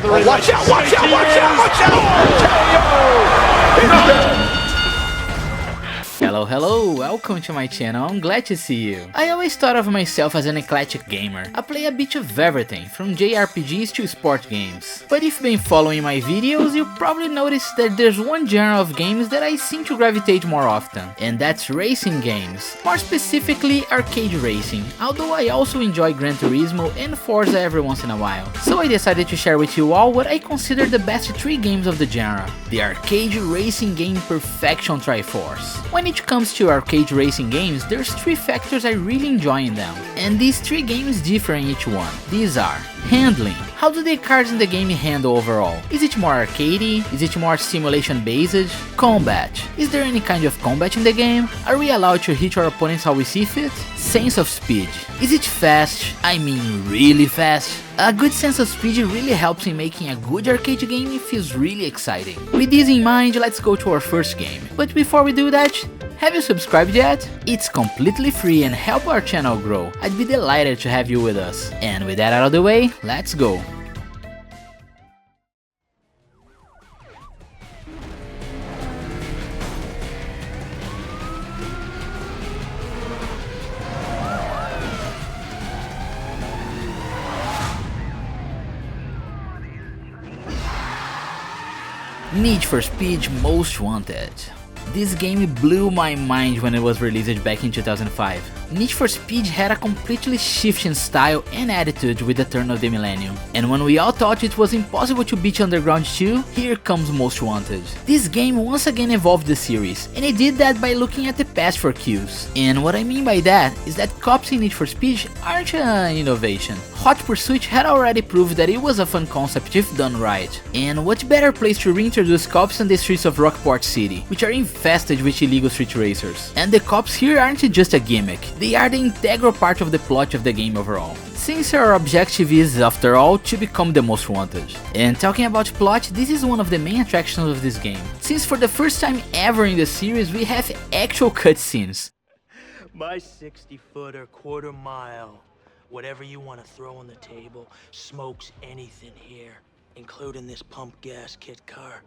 Oh, watch out, watch out, watch out, watch out! Hello, welcome to my channel, I'm glad to see you. I always thought of myself as an eclectic gamer. I play a bit of everything, from JRPGs to sport games. But if you've been following my videos, you probably noticed that there's one genre of games that I seem to gravitate more often, and that's racing games. More specifically, arcade racing, although I also enjoy Gran Turismo and Forza every once in a while. So I decided to share with you all what I consider the best 3 games of the genre. The arcade racing game perfection Triforce. When it comes to arcade racing games, there's 3 factors I really enjoy in them, and these 3 games differ in each one. These are: handling. How do the cars in the game handle overall? Is it more arcadey? Is it more simulation based? Combat. Is there any kind of combat in the game? Are we allowed to hit our opponents how we see fit? Sense of speed. Is it fast? I mean really fast? A good sense of speed really helps in making a good arcade game feels really exciting. With this in mind, let's go to our first game. But before we do that, have you subscribed yet? It's completely free and help our channel grow. I'd be delighted to have you with us. And with that out of the way, let's go. Need for Speed Most Wanted. This game blew my mind when it was released back in 2005. Need for Speed had a completely shifting style and attitude with the turn of the millennium. And when we all thought it was impossible to beat Underground 2, here comes Most Wanted. This game once again evolved the series, and it did that by looking at the past for kills. And what I mean by that is that cops in Need for Speed aren't an innovation. Hot Pursuit had already proved that it was a fun concept if done right. And what better place to reintroduce cops than the streets of Rockport City, which are infested with illegal street racers. And the cops here aren't just a gimmick, they are the integral part of the plot of the game overall. Since our objective is, after all, to become the most wanted. And talking about plot, this is one of the main attractions of this game, since for the first time ever in the series we have actual cutscenes. My 60-footer, quarter mile. Whatever you want to throw on the table, smokes anything here, including this pump gas kit car.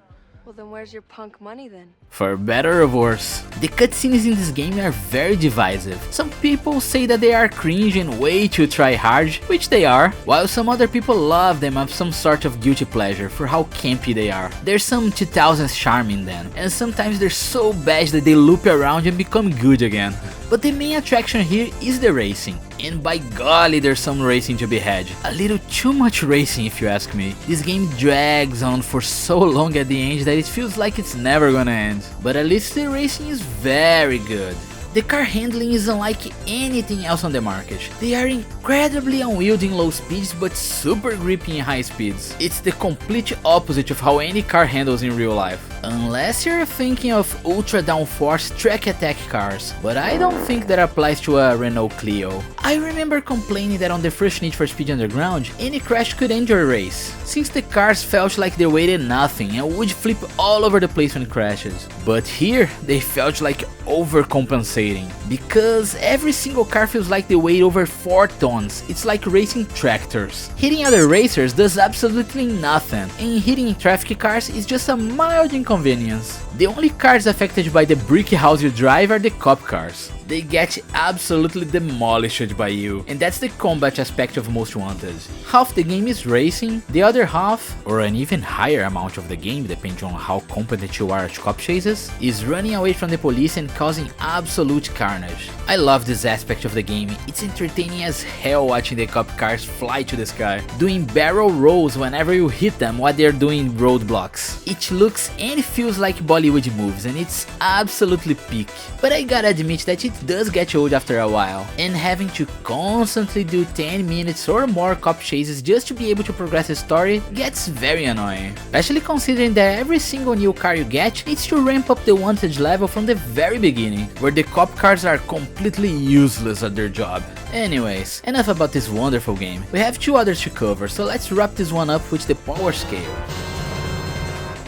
Well, then where's your punk money then? For better or worse, the cutscenes in this game are very divisive. Some people say that they are cringe and way too try-hard, which they are, while some other people love them as some sort of guilty pleasure for how campy they are. There's some 2000s charm in them, and sometimes they're so bad that they loop around and become good again. But the main attraction here is the racing, and by golly there's some racing to be had. A little too much racing if you ask me. This game drags on for so long at the end that it feels like it's never gonna end. But at least the racing is very good. The car handling is unlike anything else on the market. They are incredibly unwieldy in low speeds but super grippy in high speeds. It's the complete opposite of how any car handles in real life. Unless you're thinking of ultra downforce track attack cars, but I don't think that applies to a Renault Clio. I remember complaining that on the first Need for Speed Underground, any crash could end your race, since the cars felt like they weighed nothing and would flip all over the place when crashes. But here, they felt like overcompensating, because every single car feels like they weigh over 4 tons. It's like racing tractors. Hitting other racers does absolutely nothing, and hitting traffic cars is just a mild inconvenience. The only cars affected by the brick house you drive are the cop cars. They get absolutely demolished by you, and that's the combat aspect of Most Wanted. Half the game is racing, the other half, or an even higher amount of the game depending on how competent you are at cop chases, is running away from the police and causing absolute carnage. I love this aspect of the game, it's entertaining as hell watching the cop cars fly to the sky, doing barrel rolls whenever you hit them while they're doing roadblocks. It looks and feels like Bollywood moves, and it's absolutely peak. But I gotta admit that it does get old after a while, and having to constantly do 10 minutes or more cop chases just to be able to progress the story gets very annoying, especially considering that every single new car you get needs to ramp up the wanted level from the very beginning, where the cop cars are completely useless at their job. Anyways, enough about this wonderful game. We have 2 others to cover, so let's wrap this one up with the power scale.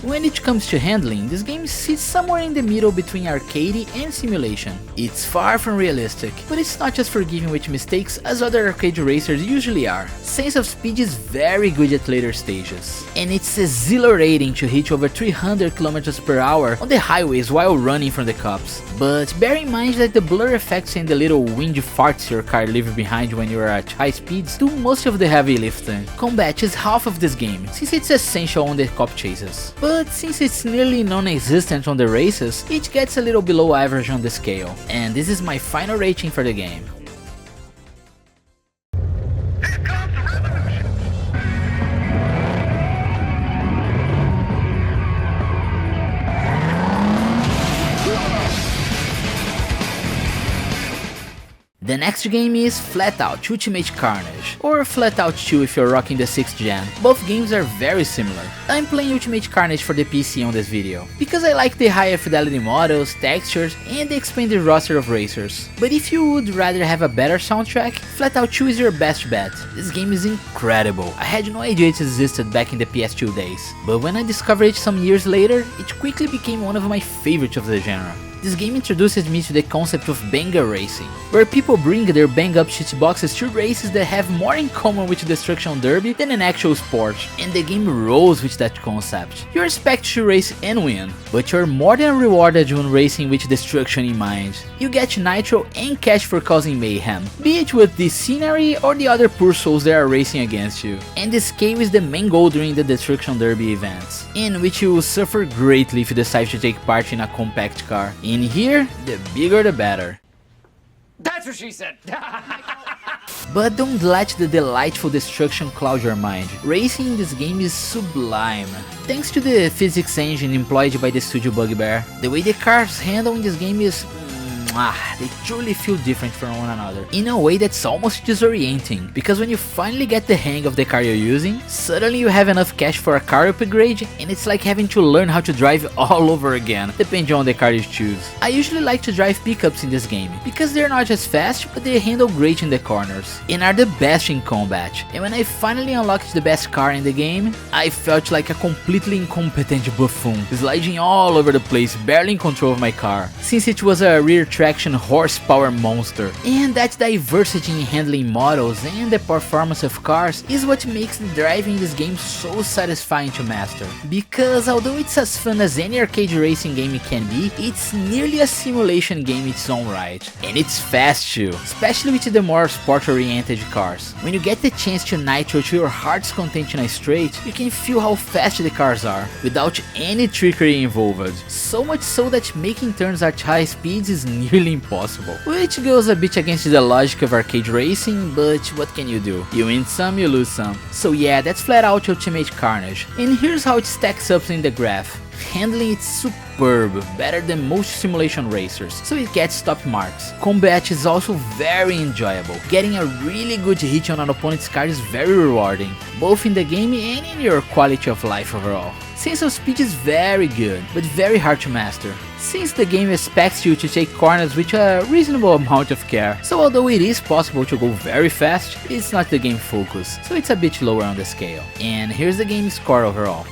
When it comes to handling, this game sits somewhere in the middle between arcade and simulation. It's far from realistic, but it's not just forgiving with mistakes as other arcade racers usually are. Sense of speed is very good at later stages, and it's exhilarating to hit over 300 km per hour on the highways while running from the cops. But bear in mind that the blur effects and the little wind farts your car leave behind when you are at high speeds do most of the heavy lifting. Combat is half of this game, since it's essential on the cop chases. But since it's nearly non-existent on the races, it gets a little below average on the scale. And this is my final rating for the game. The next game is Flatout Ultimate Carnage, or Flatout 2 if you're rocking the 6th gen. Both games are very similar. I'm playing Ultimate Carnage for the PC on this video, because I like the higher fidelity models, textures, and the expanded roster of racers. But if you would rather have a better soundtrack, Flatout 2 is your best bet. This game is incredible. I had no idea it existed back in the PS2 days, but when I discovered it some years later, it quickly became one of my favorites of the genre. This game introduces me to the concept of banger racing, where people bring their bang up shit boxes to races that have more in common with Destruction Derby than an actual sport, and the game rolls with that concept. You're expected to race and win, but you're more than rewarded when racing with destruction in mind. You get nitro and cash for causing mayhem, be it with the scenery or the other poor souls that are racing against you. And the scale is the main goal during the Destruction Derby events, in which you will suffer greatly if you decide to take part in a compact car. In here, the bigger the better. That's what she said. But don't let the delightful destruction cloud your mind. Racing in this game is sublime. Thanks to the physics engine employed by the studio Bugbear, the way the cars handle in this game is they truly feel different from one another, in a way that's almost disorienting, because when you finally get the hang of the car you're using, suddenly you have enough cash for a car upgrade, and it's like having to learn how to drive all over again, depending on the car you choose. I usually like to drive pickups in this game, because they're not just fast, but they handle great in the corners, and are the best in combat. And when I finally unlocked the best car in the game, I felt like a completely incompetent buffoon, sliding all over the place, barely in control of my car, since it was a rear traction horsepower monster. And that diversity in handling models and the performance of cars is what makes the driving in this game so satisfying to master. Because although it's as fun as any arcade racing game it can be, it's nearly a simulation game in its own right. And it's fast too, especially with the more sport-oriented cars. When you get the chance to nitro to your heart's content in a straight, you can feel how fast the cars are, without any trickery involved. So much so that making turns at high speeds is nearly impossible, which goes a bit against the logic of arcade racing, but what can you do? You win some, you lose some. So yeah, that's Flatout Ultimate Carnage, and here's how it stacks up in the graph. Handling is superb, better than most simulation racers, so it gets top marks. Combat is also very enjoyable. Getting a really good hit on an opponent's car is very rewarding, both in the game and in your quality of life overall. Sense of speed is very good, but very hard to master, since the game expects you to take corners with a reasonable amount of care. So although it is possible to go very fast, it's not the game focus, so it's a bit lower on the scale. And here's the game score overall.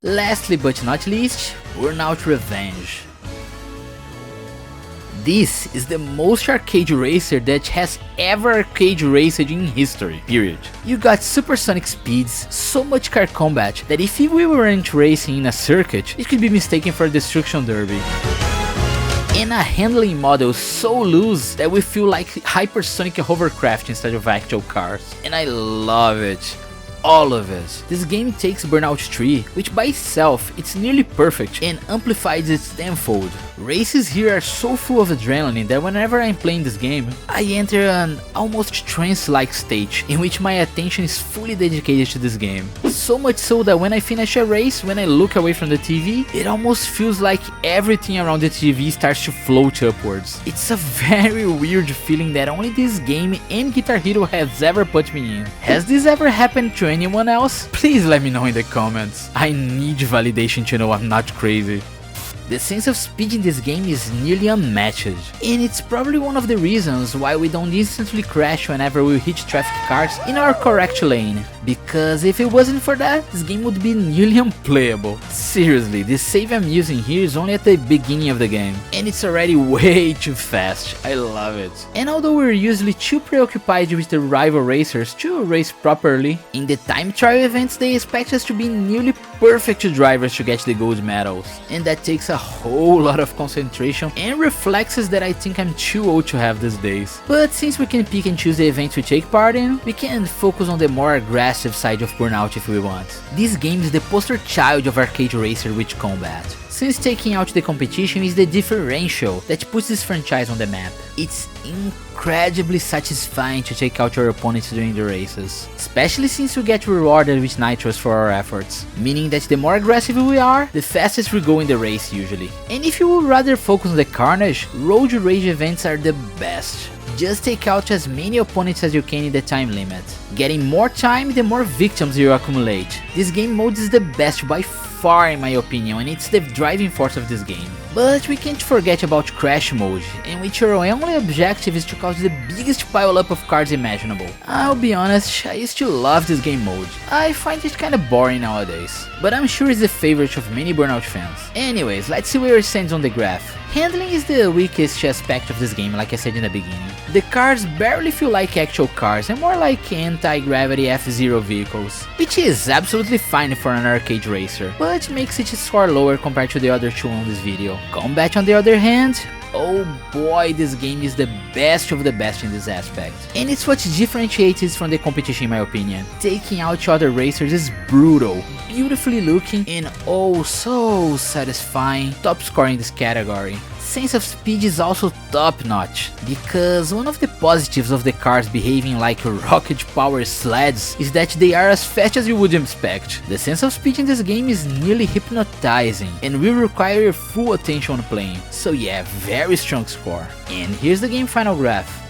Lastly but not least, Burnout Revenge. This is the most arcade racer that has ever arcade raced in history, period. You got supersonic speeds, so much car combat that if we weren't racing in a circuit, it could be mistaken for a Destruction Derby. And a handling model so loose that we feel like hypersonic hovercraft instead of actual cars. And I love it. All of it. This game takes Burnout 3, which by itself it's nearly perfect, and amplifies it tenfold. Races here are so full of adrenaline that whenever I'm playing this game, I enter an almost trance-like state in which my attention is fully dedicated to this game. So much so that when I finish a race, when I look away from the TV, it almost feels like everything around the TV starts to float upwards. It's a very weird feeling that only this game and Guitar Hero has ever put me in. Has this ever happened to anyone else? Please let me know in the comments. I need validation to know I'm not crazy. The sense of speed in this game is nearly unmatched, and it's probably one of the reasons why we don't instantly crash whenever we hit traffic cars in our correct lane, because if it wasn't for that, this game would be nearly unplayable. Seriously, the save I'm using here is only at the beginning of the game, and it's already way too fast. I love it. And although we're usually too preoccupied with the rival racers to race properly, in the time trial events they expect us to be nearly perfect drivers to get the gold medals, and that takes a whole lot of concentration and reflexes that I think I'm too old to have these days. But since we can pick and choose the events we take part in, we can focus on the more aggressive side of Burnout if we want. This game is the poster child of arcade racer with combat, since taking out the competition is the differential that puts this franchise on the map. It's incredibly satisfying to take out your opponents during the races, especially since we get rewarded with nitros for our efforts, meaning that the more aggressive we are, the fastest we go in the race usually. And if you would rather focus on the Carnage, Road Rage events are the best. Just take out as many opponents as you can in the time limit. Getting more time, the more victims you accumulate. This game mode is the best by far in my opinion, and it's the driving force of this game. But we can't forget about Crash mode, in which your only objective is to cause the biggest pile up of cars imaginable. I'll be honest, I used to love this game mode. I find it kinda boring nowadays, but I'm sure it's the favorite of many Burnout fans. Anyways, let's see where it stands on the graph. Handling is the weakest aspect of this game, like I said in the beginning. The cars barely feel like actual cars and more like anti-gravity F-Zero vehicles, which is absolutely fine for an arcade racer, but makes its score lower compared to the other two on this video. Combat on the other hand, oh boy, this game is the best of the best in this aspect. And it's what differentiates it from the competition in my opinion. Taking out other racers is brutal, beautifully looking, and oh so satisfying. Top score in this category. Sense of speed is also top notch, because one of the positives of the cars behaving like rocket power sleds is that they are as fast as you would expect. The sense of speed in this game is nearly hypnotizing and will require your full attention on playing, so yeah, very strong score. And here's the game final graph.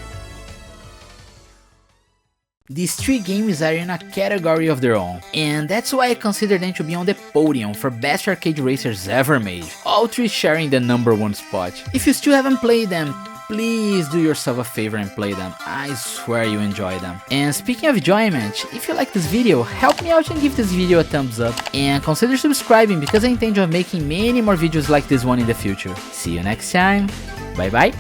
These three games are in a category of their own, and that's why I consider them to be on the podium for best arcade racers ever made, all three sharing the #1 spot. If you still haven't played them, please do yourself a favor and play them. I swear you enjoy them. And speaking of enjoyment, if you like this video, help me out and give this video a thumbs up, and consider subscribing because I intend on making many more videos like this one in the future. See you next time, bye bye.